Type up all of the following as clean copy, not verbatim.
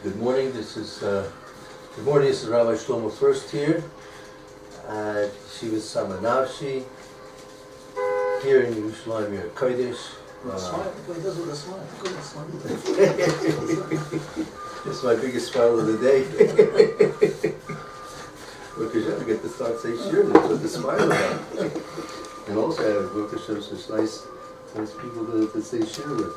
Good morning. This is Rav Shlomo Furst here at Yeshiva Tsama Nafshi here in Yerushalayim, Yer Kodesh. Smile. He does with a smile. Good smile. This is my biggest smile of the day. Because you get to start saying sure, that's what the smile about. And also I have Baruch Hashem such nice people to say sure with.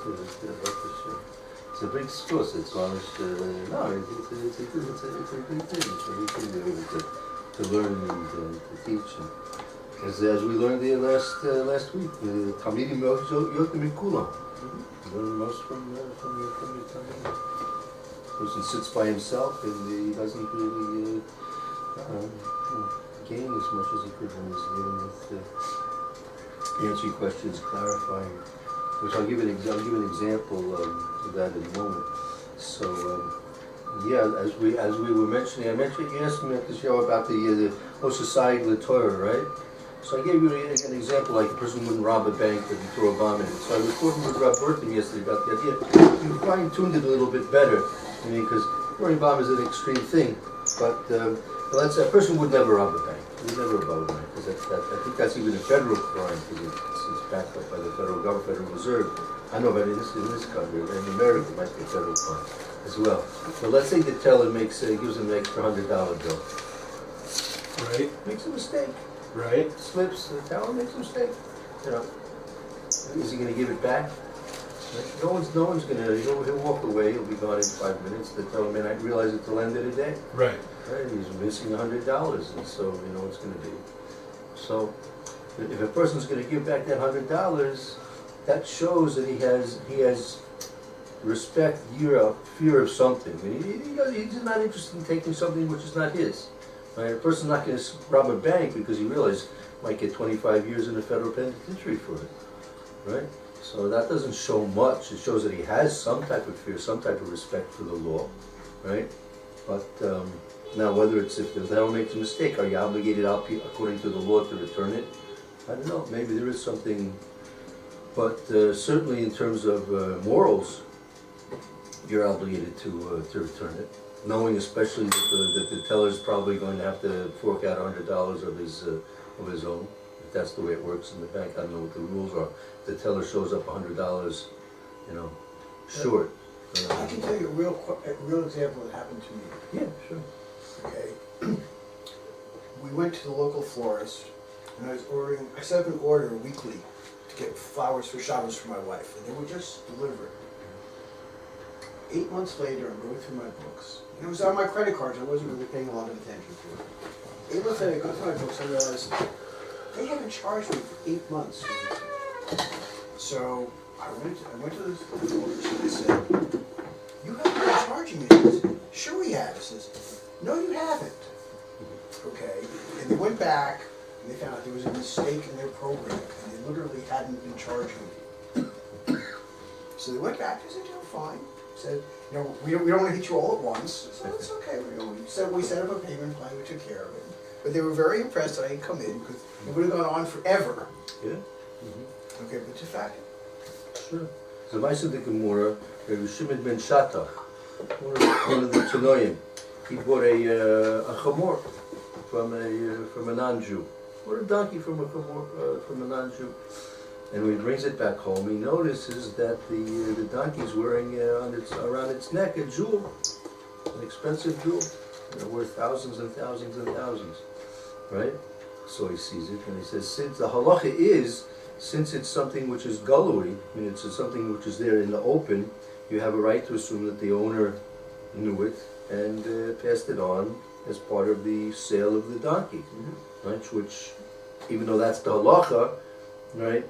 It's a big source. It's garnished. It's a big thing. It's a big thing to learn and to teach. And as we learned the last week, the Talmidim Yotim Mikulam. Learn most from your Talmidim. The person sits by himself and he doesn't really gain as much as he could when he's dealing with answering questions, clarifying. Which I'll give an example of that in a moment. So as we were mentioning, you asked me at the show about the society of the Torah, right? So I gave you an example, like a person wouldn't rob a bank but he throw a bomb in it. So I was talking with Rav Burton yesterday about the idea. You fine-tuned it a little bit better. I mean, because throwing a bomb is an extreme thing, but that's a person would never rob a bank. He would never rob a bank, because I think that's even a federal crime, because it's backed up by the federal government, Federal Reserve. I know, but in this country, in America, it might be a federal crime as well. So let's say the teller gives him an extra $100 bill. Right. Makes a mistake. Right. Slips, the teller makes a mistake. You know, is he going to give it back? No one's going to. He'll walk away. He'll be gone in 5 minutes. The teller may not realize it till the end of the day. Right. He's missing $100, and so you know it's going to be. So, if a person's going to give back that $100, that shows that he has respect, fear of something. I mean, he's not interested in taking something which is not his. Right? A person's not going to rob a bank because he realizes he might get 25 years in a federal penitentiary for it. Right? So that doesn't show much. It shows that he has some type of fear, some type of respect for the law. Right? But now, whether it's if the teller makes a mistake, are you obligated according to the law to return it? I don't know. Maybe there is something, but certainly in terms of morals, you're obligated to return it, knowing especially that the teller is probably going to have to fork out $100 of his own. If that's the way it works in the bank, I don't know what the rules are. The teller shows up $100, short. I can tell you a real example that happened to me. Yeah, sure. Okay. We went to the local florist, and I set up an order weekly to get flowers for Shabbos for my wife, and they were just delivered. 8 months later, I'm going through my books, and it was on my credit cards. I wasn't really paying a lot of attention to it. 8 months later, I go through my books, and I realized they haven't charged me for 8 months. So I went to the florist, and I said, "You haven't been charging me." He said, "Sure we have." He says, "No, you haven't." Okay, and they went back and they found out there was a mistake in their program, and they literally hadn't been charging me. So they went back. They said, "You're fine." Said, we don't want to hit you all at once." I said, "It's okay." We set up a payment plan. We took care of it. But they were very impressed that I had come in because it would have gone on forever. Yeah. Okay, but to fact. Sure. So Maisa de Gemara, Shimon ben Shattach, one of the Tanoim, he bought a chamor from a non-Jew. Or a donkey from a non-Jew. And when he brings it back home, he notices that the donkey's wearing around its neck a jewel, an expensive jewel, worth thousands and thousands and thousands, right? So he sees it and he says, since the halacha is, since it's something which is galui, I mean it's something which is there in the open, you have a right to assume that the owner knew it and passed it on as part of the sale of the donkey, right? Which, even though that's the halacha, right?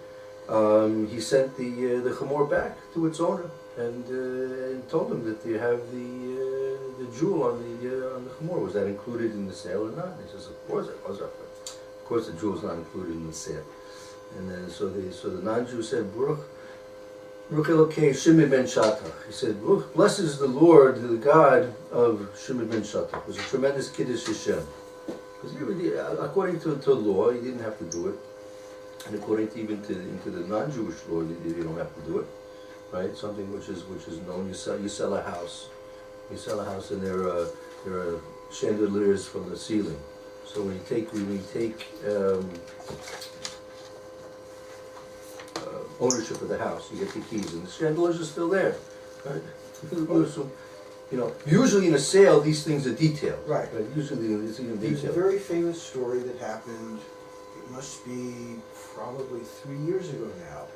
He sent the chamor back to its owner and told him that you have the jewel on the chamor. Was that included in the sale or not? And he says, "Of course it was. Of course the jewel is not included in the sale." And then so the non-Jew said, "Baruch Elokei Shimon ben Shattach." He said, "Blesses the Lord, the God of Shimon ben Shattach." It was a tremendous kiddush Hashem. Because according to law, he didn't have to do it. And according to even into the non-Jewish law, you don't have to do it, right? Something which is known. You sell a house, You sell a house and there are chandeliers from the ceiling. So when you take ownership of the house, you get the keys, and the chandeliers are still there, right? So, you know, usually in a sale, these things are detailed. Right. Usually these things are There's a detailed. very famous story that happened, it must be probably 3 years ago now.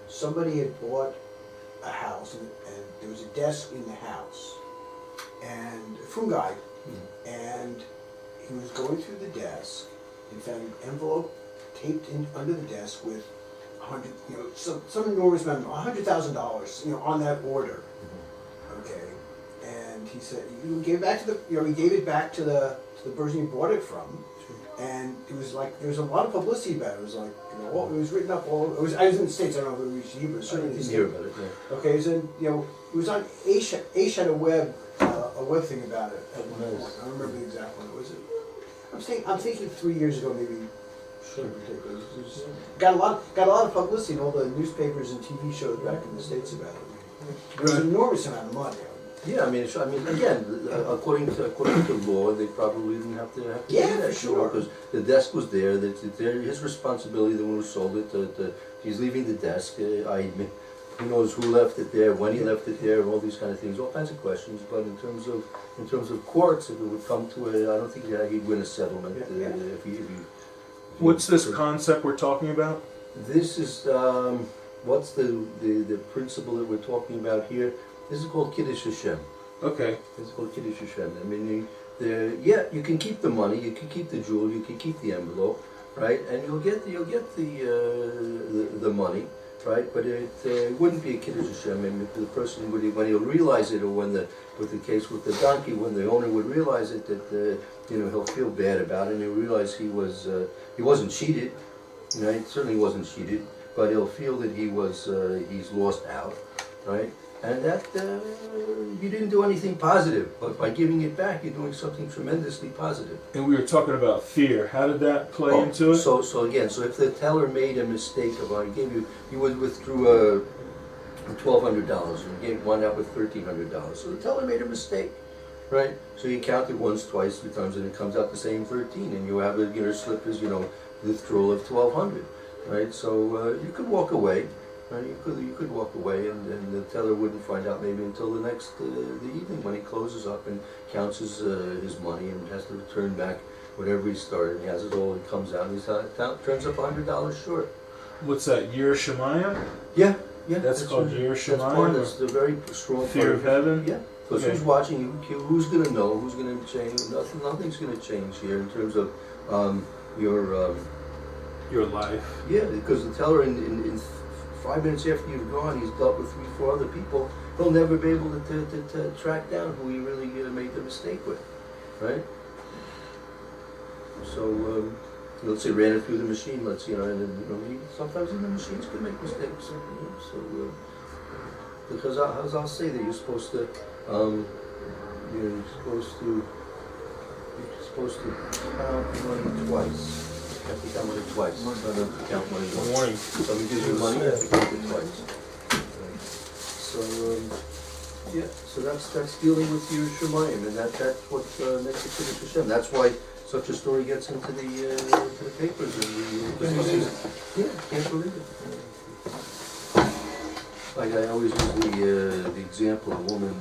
Somebody had bought a house and there was a desk in the house. And from guy, and he was going through the desk and found an envelope taped in under the desk with some enormous amount, $100,000, on that order. Okay, and he said he gave it back to he gave it back to the person he bought it from, and it was like there was a lot of publicity about it. It was like it was written up all. I was in the States. I don't know if it was Yeshiva, but certainly in the States. Hear about it. Yeah. Okay, so it was on Aish had a web thing about it at one point. I don't remember the exact one. Was it? I'm thinking 3 years ago, maybe. Sure. Got a lot of publicity in all the newspapers and TV shows back in the States about it. It was an enormous amount of money. Yeah, I mean, again, according to law, they probably didn't have to do that. For sure. Because the desk was there. His responsibility, the one who sold it. He's leaving the desk. Who knows who left it there, when he left it there, all these kind of things, all kinds of questions. But in terms of courts, if it would come to it, I don't think he'd win a settlement if he. What's this concept we're talking about? This is what's the principle that we're talking about here. This is called Kiddush Hashem. Okay. It's called Kiddush Hashem. I mean, you can keep the money, you can keep the jewel, you can keep the envelope, right? And you'll get the money, right? But it wouldn't be a Kiddush Hashem. I mean, the person when he'll realize it, or with the case with the donkey, when the owner would realize it, that he'll feel bad about it, and he'll realize he wasn't cheated. Right? Certainly wasn't cheated, but he'll feel that he's lost out, right? And that you didn't do anything positive, but by giving it back, you're doing something tremendously positive. And we were talking about fear. How did that play into it? So if the teller made a mistake you withdrew $1,200, and you one out with $1,300. So the teller made a mistake, right? So you count it once, twice, 3 times, and it comes out the same 13, and you have a slip as withdrawal of $1,200, right? So you could walk away. Right? You could walk away, and the teller wouldn't find out maybe until the next the evening when he closes up and counts his money and has to return back whatever he started. He has it all. He comes out and he turns up $100 short. What's that? Yer Shemayim? Yeah. That's called Yer Shemayim. That's the very strong fear of heaven. Yeah. Because who's watching? Who's going to know? Who's going to change? Nothing's going to change here in terms of your life. Yeah, because the teller in 5 minutes after you've gone, he's dealt with 3, 4 other people. He'll never be able to track down who he really made the mistake with, right? So let's say ran it through the machine. And sometimes even the machines can make mistakes. So because I'll say that you're supposed to count money twice. You have to count money twice. Not to count money once. Morning. Somebody gives you money, you have to count it twice. So that's dealing with your Shemayim, and that's what makes it Kiddush Hashem. That's why such a story gets into the papers and can't believe it. Like I always use the example, a woman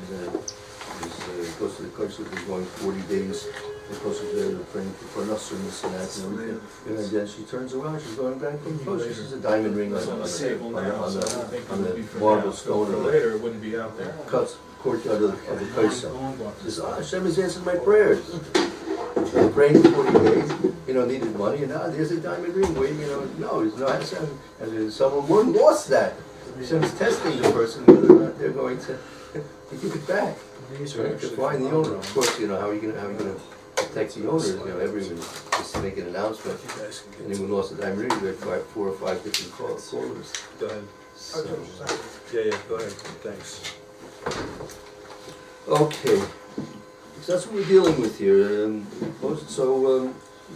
goes to the country, is going 40 days. Because they're praying for us and this and that and everything. And then she turns around, she's going back from the post. She sees a diamond ring on the marble stone or later it wouldn't be out there. Courtyard of the Kaisa. She says, Hashem has answered my prayers. They're praying for 40 days, needed money, and there's a diamond ring. No, there's no Hashem. And someone lost that. Hashem's testing the person whether or not they're going to give it back. Right? To find the owner. Of course, how are you going to protect the owners? Everyone just to make an announcement. Anyone lost a diamond ring, you had 4 or 5 different callers. Go ahead. So, Yeah, go ahead. Thanks. okay. So that's what we're dealing with here.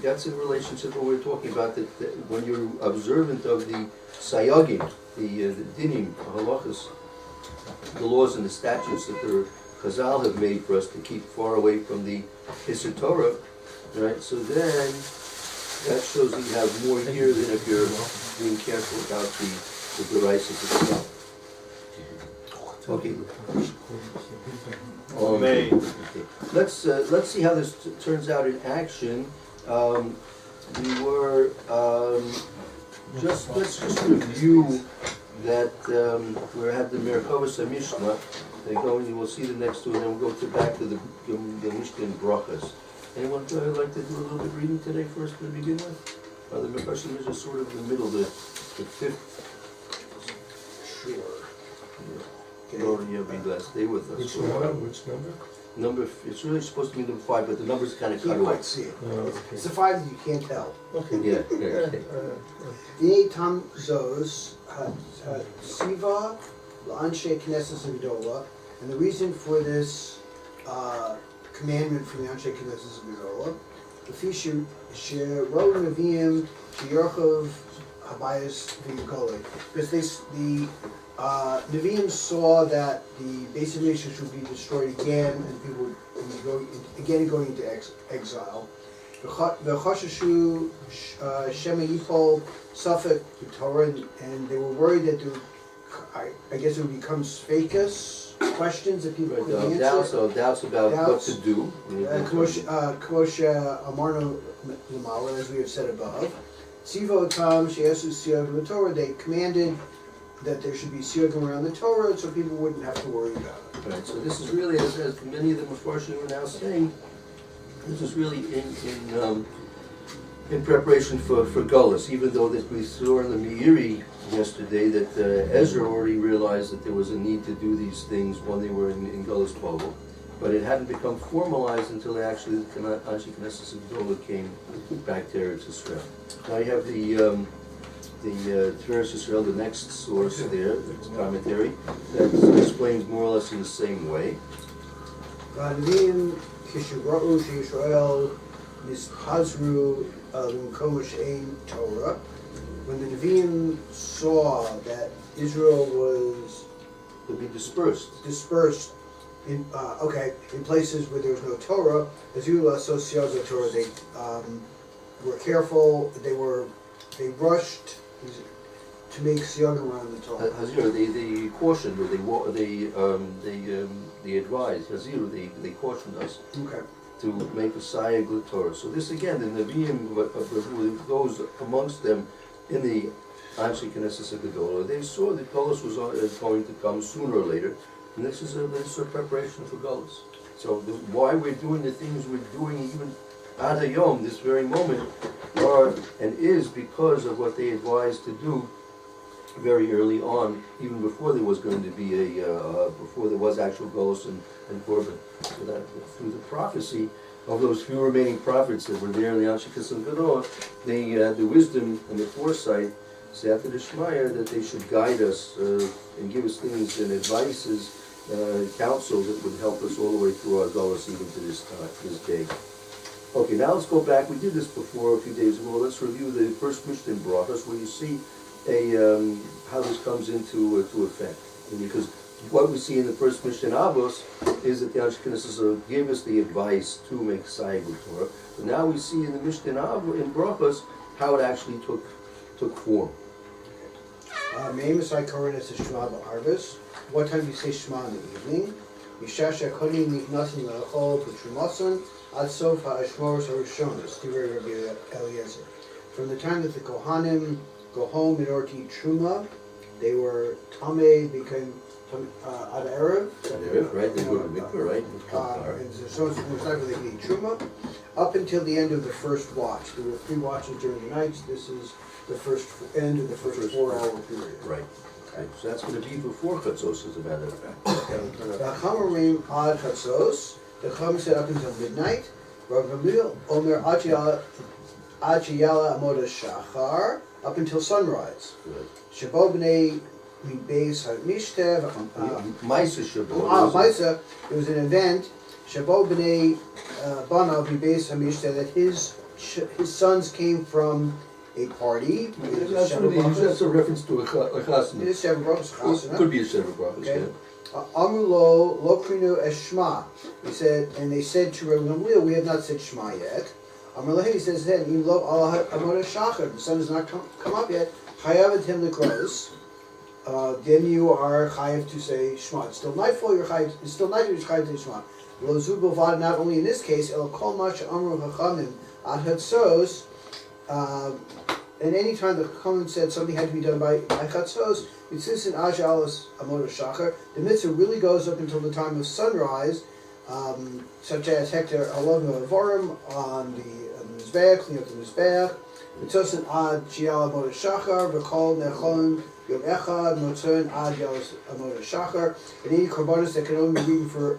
That's in relationship to what we're talking about, that when you're observant of the sayagim, the dinim, halachas, the laws and the statutes that Chazal have made for us to keep far away from the Issur Torah, right? So then that shows that you have more here than if you're being careful about the deraises itself. Okay. May. Let's see how this turns out in action. We were let's just review that we had the Merchavos HaMishnah. You will see the next two, and then we'll go back to the Mishnah and Brachas. Anyone like to do a little bit of reading today first to begin with? The Merchavos HaMishnah is sort of in the middle, the fifth. Sure. Lord, you'll be blessed. Stay with us. Which number? Number, it's really supposed to be number 5, but the numbers kind of cut Can't quite off. see it. Okay. It's the 5 that you can't tell. Okay. Yeah, okay. V'nei tam zos siva l'anshe knesses gedola, and the reason for this commandment from the anshe knesses gedola, l'fi she'ro neviim she'yorchov habayis v'yukoli, because the Nevi'im saw that the base of nation should be destroyed again, and people would be going into exile. V'chashashu shema yipol safek Torah, and they were worried that I guess it would become fakis questions that people couldn't answer. Doubts about what to do. Kosha amarno lamala, as we have said above. Tzivo tam she'esu siyag Torah, they commanded that there should be siyagim around the Torah, so people wouldn't have to worry about it. Right, so this is really, as many of the Mefarshim are now saying, this is really in preparation for Gullus, even though that we saw in the Meiri yesterday that Ezra already realized that there was a need to do these things when they were in Gullus Pavel, but it hadn't become formalized until actually the Anshe Knesses Gedola came back to Eretz Yisrael. Now you have the Tiferes Yisrael, the next source there, the commentary, that explains more or less in the same way. Nevi'im kishubra'u she'Yisrael nishazru l'mkom she'ein Torah. When the Nevi'im saw that Israel was To be dispersed. in places where there was no Torah, Azula Sociazo Torah, they were careful. They rushed to make siyagim around the Torah. Hazir, they cautioned, or they advised. Hazir, they cautioned us Okay. to make a sayag Torah. So this again, the Nevi'im, those amongst them in the Anshe Knesses Gedola, they saw that Gullus was going to come sooner or later, and this is a preparation for Gullus. So why we're doing the things we're doing even Ad Hayom, this very moment, are and is because of what they advised to do very early on, even before there was going to be before there was actual Gullus and Korban. So that through the prophecy of those few remaining prophets that were there in the Anshe Knesses Gedola, they had the wisdom and the foresight, say after the Shemaya, that they should guide us and give us things and advices, counsel that would help us all the way through our Gullus even to this day. Okay, now let's go back. We did this before a few days ago. Let's review the first Mishnah in Brachos, where you see how this comes into effect. And because what we see in the first Mishnah in Avos is that the Anshe Knesses gave us the advice to make Sayag Torah. But now we see in the Mishnah in Brachos how it actually took form. Me'emasai Korin is Shema ba'arvis. What time do you say Shema in the evening? Yishasha Kodim Nichnasim La'achol B'Trumason Ad Sof HaAshmoros HaRishonos. Divrei Rabbi Eliezer. From the time that the Kohanim go home in order to eat Truma, they were Tameh, became Ad Erev. Right? They go to Mikvah, right? And so it's not really they can eat Truma. Up until the end of the first watch. There were 3 watches during the nights. This is the first end of the first 4-hour period. Right. Okay. So that's going to be before Chatzos, as a matter of fact. The Chamarim ad Chatzos, the Chum said up until midnight. Rav Gamliel Omer Achiyala Amoda Shachar, up until sunrise. Good. Shabo b'nei mibeis ha'mishter. Maisa Shabbat. Maisa, it was an event. Shabo b'nei banav mibeis ha'mishter, that his sons came from a party. That's a reference to a chasna. It is Seven Brachos chasna. Could be a Seven Brachos, Okay. Amulo Lokrinu Eshma. He said, and they said to Rabbi Gamliel, we have not said Shema yet. Amulo, he says then, Imlo Allah Amor Shachar. The sun has not come up yet. Chayav him the grows. Then you are chayav to say Shema. It's still nightfall. You're chayav. It's still night. You're chayav to say Shema. Lo Zubovad. Not only in this case, El Kol Mash Amru Hachamim Ad Hatzos. And any time the Chachamim said something had to be done by Chatzos, it's since in Aj Alos Amor Shachar, the mitzvah really goes up until the time of sunrise, such as Hector Alov Novarim on the Mizbeach, clean up the Mizbeach, Mitzvah Ad Gial Amor Shachar, V'chol Nechon Yom Echad, Motzon Ad Yalos Amor Shachar, and any korbanos that can only be eaten for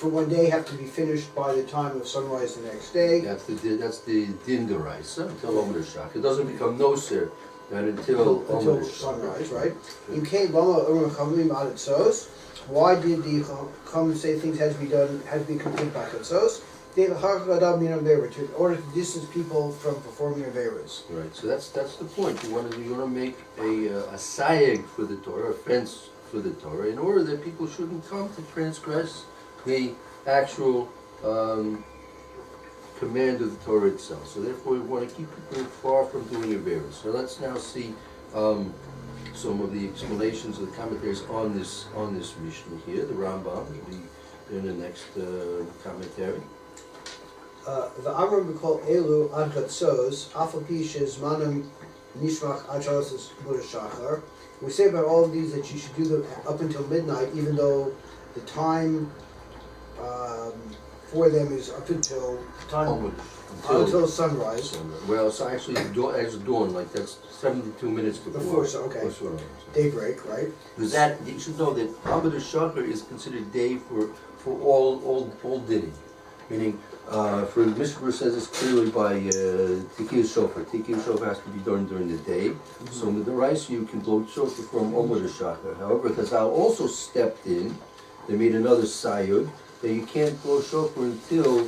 one day have to be finished by the time of sunrise the next day. That's the din deraisa until Omer Shach. It doesn't become noser until sunrise, right? You can't lama Urim Chavim Ad Tzos. Why did the Chachamim say things had to be done, had to be complete by Tzos? In order to distance people from performing averas. Right. So that's the point. You want to make a sayeg for the Torah, a fence for the Torah, in order that people shouldn't come to transgress the actual command of the Torah itself. So therefore we want to keep people far from doing averas. So let's now see some of the explanations of the commentaries on this Mishnah here. The Rambam will be in the next commentary. The Amram B'Kol Elu Ad Chatzos Afal Pi Shezmanam Nishmach Ad Shalos Shachar. We say about all of these that you should do them up until midnight, even though the time for them is up until until sunrise. Well, it's actually as dawn, like that's 72 minutes before. Okay. Daybreak, right? Because that you should know that Abed Shachar is considered day for all dinning, meaning for the Mishnah says it's clearly by Tikiyah Shofar. Tikiyah Shofar has to be done during the day. Mm-hmm. So with the rice you can blow shofar from Omer Shachar. However, Chazal also stepped in. They made another sayud that you can't blow shofar until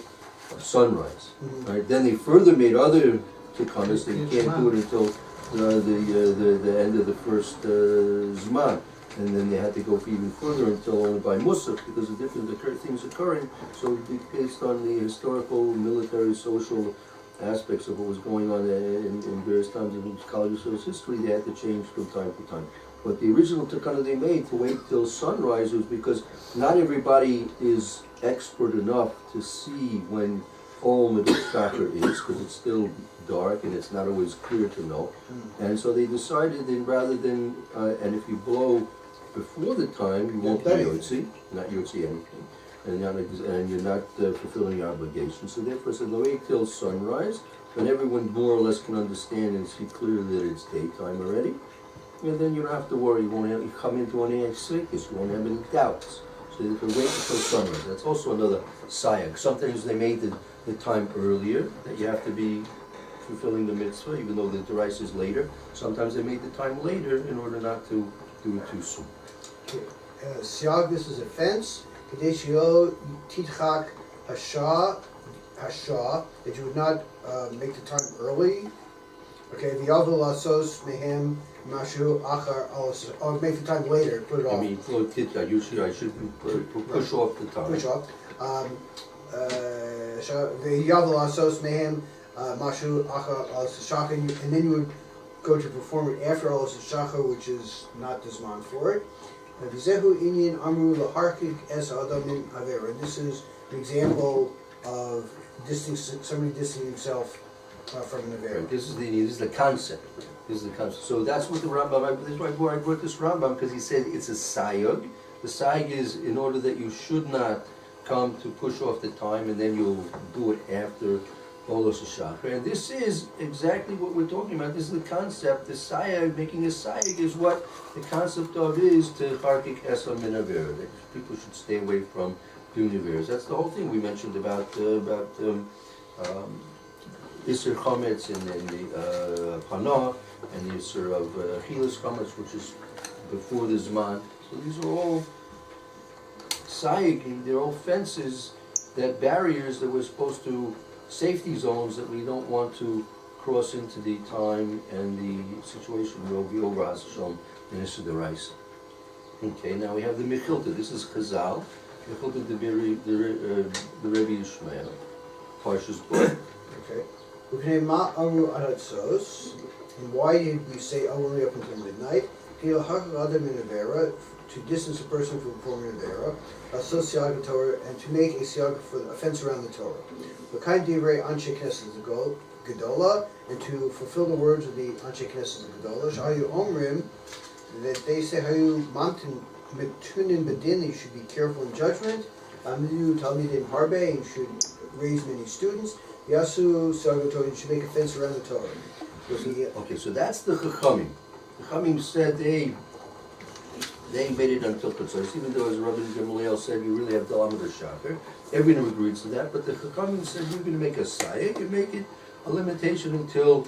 sunrise. Mm-hmm. Right? Then they further made other tikkunos that you can't do it until the end of the first zman. And then they had to go even further until only by Musaf because of different things occurring. So based on the historical, military, social aspects of what was going on in various times in Kali Yisrael's history, they had to change from time to time. But the original takana they made to wait till sunrise was because not everybody is expert enough to see when all the Shachar is, because it's still dark and it's not always clear to know. And so they decided that rather than, and if you blow before the time, you won't be not yotzi anything, and you're not fulfilling your obligation. So therefore, said wait till sunrise, when everyone more or less can understand and see clearly that it's daytime already. And then you don't have to worry. You come into an because you won't have any doubts. So you can wait until sunrise. That's also another sayag. Sometimes they made the time earlier that you have to be fulfilling the mitzvah, even though the rice is later. Sometimes they made the time later in order not to do it too soon. Siag, this is a fence. Kadeshio Titchak Hasha, that you would not make the time early. Okay, the Avos Lasos Mehem Mashu Achar, or make the time later, put it off. I mean, usually I should push off the time. Push off. The Avos Lasos Mehem Mashu Achar Al Shachar, and then you would go to perform it after Al Shachar, which is not the Zman for it. Vizehu Inyan Amru Laharkik Es Adamin Avera. This is an example of somebody distancing himself from an Avera. Right. This is the concept. So that's what the Rambam. This is why I brought this Rambam, because he said it's a sayug. The sayug is in order that you should not come to push off the time and then you'll do it after Olos Shachar. And this is exactly what we're talking about. This is the concept. The sayug, making a sayug, is what the concept of is to Harkik Esam Min Avera. That people should stay away from doing Averas. That's the whole thing we mentioned about Isser Chometz and the Panah, and the Isser of Chilas Chometz, which is before the Zman. So these are all sayig, they're all fences, that barriers that we're supposed to, safety zones that we don't want to cross into the time and the situation will be over Hashem in Isser Deraisa. Okay, now we have the Mechilta. This is Chazal. Mechilta the Rebbe Yishmael. Parshas Bo. Okay. Uknei ma aru aratzos. And why did we say only up until midnight? Kil hagad minavera, to distance a person from performing a vera, a Torah, and to make a siag for a fence around the Torah. L'kaim divrei anshe knesset gedola, and to fulfill the words of the anshe knesset gedola. Shayu omrim, that they say hayu mamtin metunin bedin, you should be careful in judgment. Amidu talmidim harbe, you should raise many students. Yasu siag Torah, you should make a fence around the Torah. Okay, so that's the Chachamim. The Chachamim said they made it until Chatzos, even though as Rabbi Gamaliel said, you really have to Amud Shaker. Everyone agrees to that, but the Chachamim said you're going to make a sayek, you make it a limitation until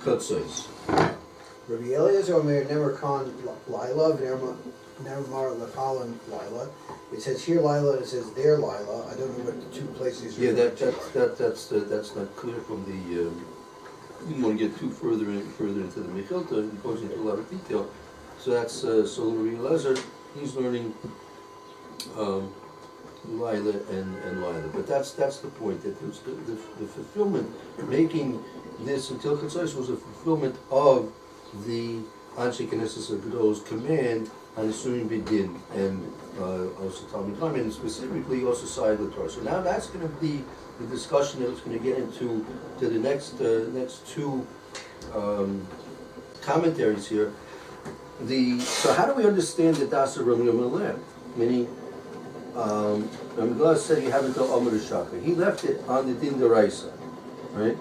Chatzos. Rabbi Eliezer Omer Nemer Khan Lila, Nemar Lachalan Lila. It says here Lila, and it says there Lila. I don't know what the two places are. Yeah, that's not clear from the. We don't want to get too further into the Mechilta, it goes into a lot of detail. So that's so Rabbi Eliezer, he's learning Lila and Lila. But that's the point, that the fulfillment, making this until Chatzos was a fulfillment of the Anshe Knesset Gedol's command on Surim Bidin and also Talmud Chacham, and specifically also Sayed L'Torah. So now that's going to be the discussion that it's going to get into the next two commentaries here. So how do we understand the Dasa Ram Yom? Meaning, Ramglah said you have until Amud Shaka. He left it on the Din Deraisa, right?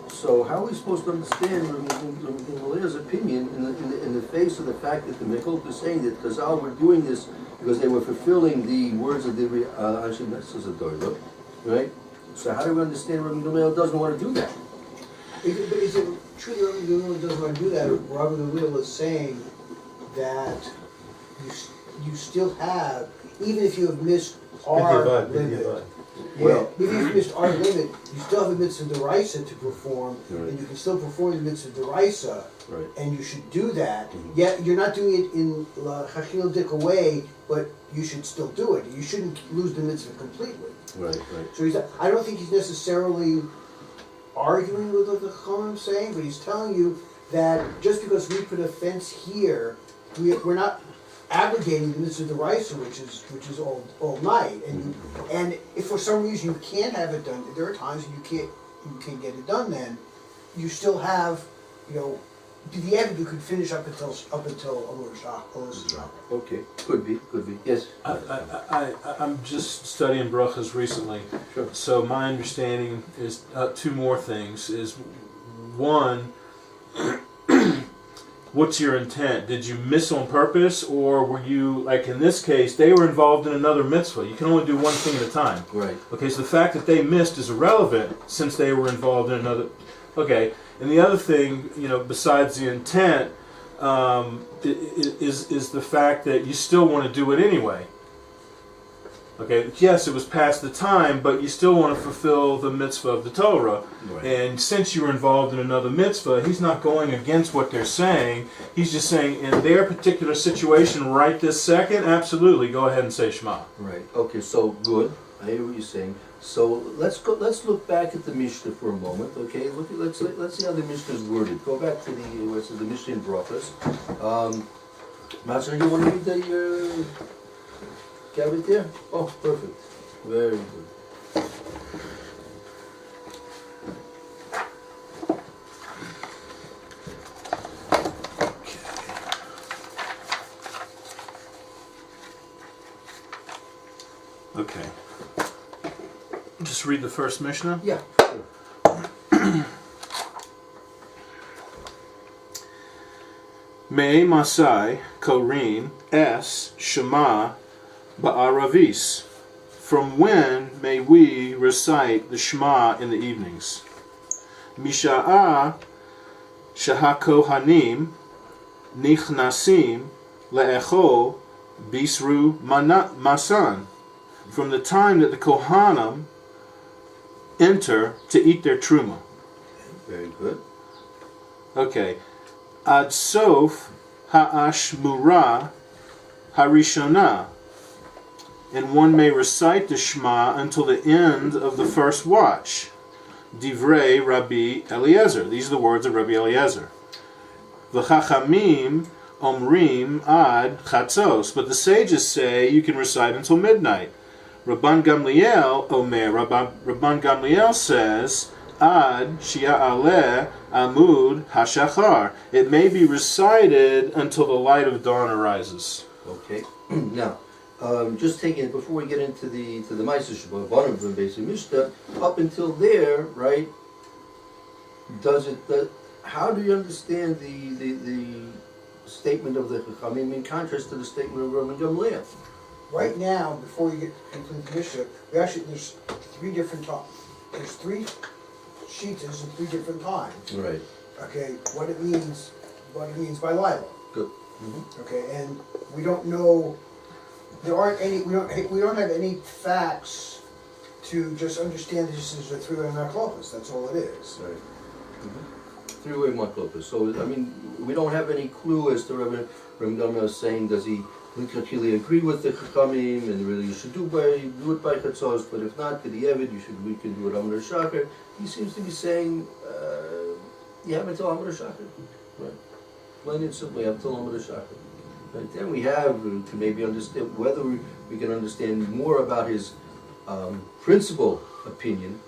So how are we supposed to understand Ramglah's opinion in the face of the fact that the Mechilta is saying that Chazal were doing this because they were fulfilling the words of the Anshe Knesset, right? So how do we understand Rabbi Gamaliel doesn't want to do that? Is it true that Rabbi Gamaliel doesn't want to do that? Rabbi Gamaliel is saying that you still have, even if you have missed our limit, well, even if you missed our limit, you still have a mitzvah deraisa to perform, right, and you can still perform the mitzvah deraisa, right, and you should do that. Mm-hmm. Yeah, you're not doing it in la chachil dik way, but you should still do it. You shouldn't lose the mitzvah completely. Right. So I don't think he's necessarily arguing with what the Chachamim saying, but he's telling you that just because we put a fence here, we're not abrogating the mitzvah deraisa, which is all night. And if for some reason you can't have it done, there are times when you can't get it done. Then you still have, to the end you could finish up until Amud Shach. Okay, could be. Yes. I'm just studying brachas recently. Sure. So my understanding is two more things. Is one, what's your intent? Did you miss on purpose, or were you, like in this case, they were involved in another mitzvah? You can only do one thing at a time. Right. Okay, so the fact that they missed is irrelevant since they were involved in another. Okay, and the other thing, besides the intent, is the fact that you still want to do it anyway. Okay, yes, it was past the time, but you still want to fulfill the mitzvah of the Torah. Right. And since you were involved in another mitzvah, he's not going against what they're saying. He's just saying, in their particular situation right this second, absolutely, go ahead and say Shema. Right. Okay, so good. I hear what you're saying. So let's look back at the Mishnah for a moment. Okay, let's see how the Mishnah is worded. Go back to the Mishnah in Brachos. Master, you want to read the cabinet there? Oh, perfect. Very good. Okay. Just read the first Mishnah? Yeah. Me Masai Korin Es Shema Ba'aravis. From when may we recite the Shema in the evenings? Misha'a Shahakohanim Nichnasim Le'echo Bisru Masan. From the time that the Kohanim enter to eat their truma. Very good. Okay. Ad sof ha'ashmura harishona, and one may recite the Shema until the end of the first watch. Divrei Rabbi Eliezer. These are the words of Rabbi Eliezer. V'chachamim omrim ad chatzos. But the sages say you can recite until midnight. Rabban Gamliel omer. Rabban Gamliel says ad shi'aleh amud hashachar. It may be recited until the light of dawn arises. Okay. Now, just taking it before we get into the Ma'aser Shabbat, one of them basically Mishnah, up until there, right? How do you understand the statement of the Chachamim in contrast to the statement of Rabban Gamliel? Right now, before we get into the Mishnah, there's 3 different times. There's 3 sheets at 3 different times. Right. Okay, what it means by Lila. Good. Mm-hmm. Okay, and we don't know. We don't have any facts to just understand this is a 3-way machlokes. That's all it is. Right. Mm-hmm. 3-way machlokes. So I mean, we don't have any clue as to Rabbi Gamliel is saying, does he literally agree with the Chachamim and really you should do it by Chatzos, but if not, to the Evid, we can do it Amar Shachar. He seems to be saying, you have until Amar Shachar. Right. Plain and simple, you have until Amar Shachar. Right. Then we have to maybe understand whether we can understand more about his principal opinion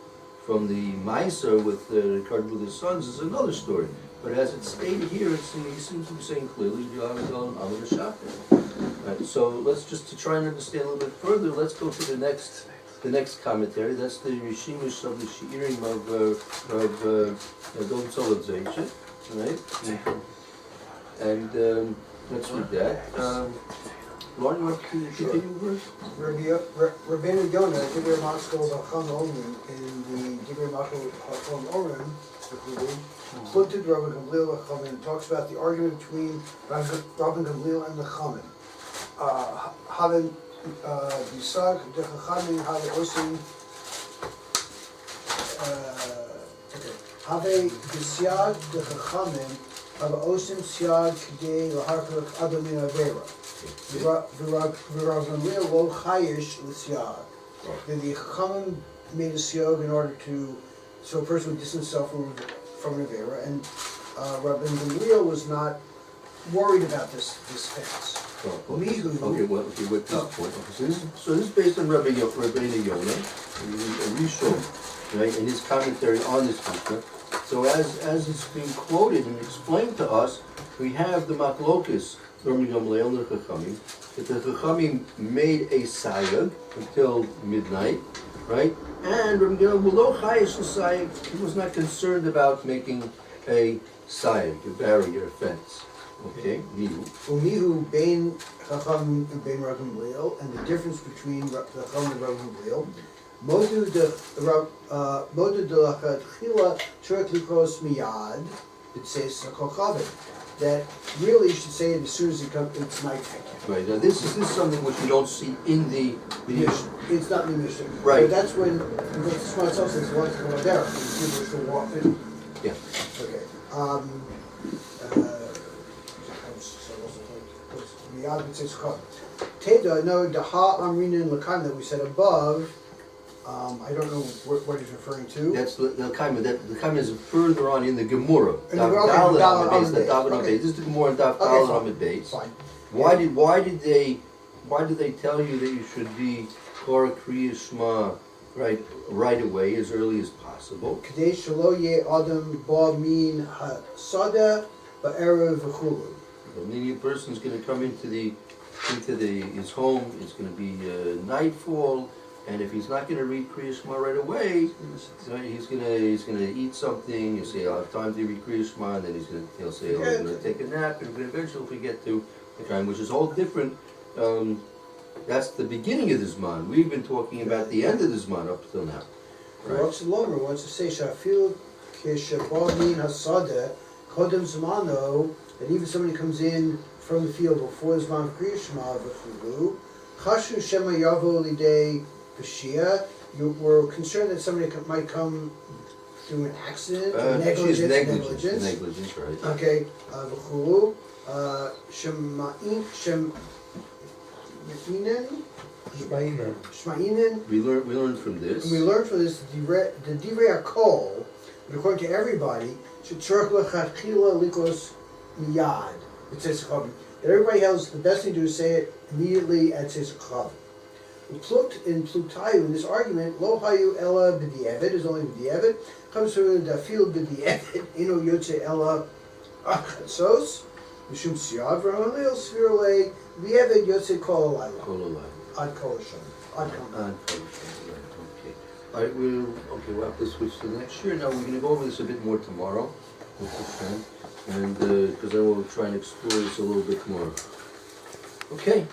from the Ma'aser with regard with his sons is another story. But as it's stated here, he seems to be saying clearly, you have until Amar Shachar. Right. So let's just to try and understand a little bit further. Let's go to the next commentary. That's the Rishimish of the Shi'irim of Dov Tzolot Zeichet, right? And let's read that. Ron, you want to continue first? Rabbeinu Yonah, Divrei Maskol B'Cham Omrim, in the Divrei Maskol B'Cham Omrim, quoted Rabbi Gamliel Chachamim, talks about the argument between Rabbi Gamliel and the Chachamim. Having Bisag the Chachamim have osim. Have Bisyag the Chachamim have osim Syag K'dei L'Harkach Adam Min Avera. V'Rav Gamliel Lo Chayish L'Syag. Then the Chachamim made a Syag in order so a person would distance himself from an Avera, and Rabbi Gamliel was not worried about this fence. With this point. So this is based on Rabbeinu Yonah, Rishon, right, and his commentary on this Mishnah. So as it's being quoted and explained to us, we have the Machlokes, Rabbi Gamliel and the Chachamim, that the Chachamim made a sayag until midnight, right? And Rabbi Gamliel, he was not concerned about making a sayag, a barrier, a fence. Okay, Umihu bein Chacham and bein Rav Gamliel, and the difference between the Chacham and Rav Gamliel. Modu de Lachatchila Turek Likos Miyad. It says Kochavim. That really you should say it as soon as it comes. It's nighttime. Right. Now this is something which you don't see in the Mishnah. It's not in the Mishnah. Right. But that's when the Shema itself says one to come there. People should walk in. Yeah. Okay. Teda, no, the ha amrin and lakam that we said above. I don't know what he's referring to. That's the Kaima. The Kaima is further on in the Gemara. This is the Gemara and Daf Daled Amid Beis. Fine. Why did they tell you that you should be Korah Kriya Shema right away as early as possible? Kadei shelo ye adam ba min hasada ba'erev v'chulu. Meaning a person's going to come into his home. It's going to be nightfall. And if he's not going to read Kriya Shema right away, he's going to eat something. You say, "I'll have time to read Kriya Shema," and then he'll say, "Oh, I'm going to take a nap." And eventually, if we get to the time, which is all different, that's the beginning of the Zman. We've been talking about the end of the Zman up till now. Rav Shlomo wants to say, "Shafil keshabamin hasada kodem zmano." That even somebody comes in from the field before the Zman of Kriya Shema v'chulu, chashu shema yavo lidei. You were concerned that somebody might come through an accident, negligence, right? Okay, v'chulu, Shma'inen. We learned from this. And we learned from this the divrei hakol, but according to everybody, shetzorach lechatchila likos miyad. It says that everybody else, the best thing to do is say it immediately at Tzeichav. Plucked in Plutayu in this argument, lo hayu ella b'di'evet is only b'di'evet. Comes from the field b'di'evet ino yotze ella achazos mishum siyav v'amalil svirle b'di'evet yotze kol alayla. Kol alayla. Ad kol hashem. Ad kol Right, okay. All right, we'll have to switch to next year. Now, we're going to go over this a bit more tomorrow, with the friend, and because then we'll try and explore this a little bit more. Okay.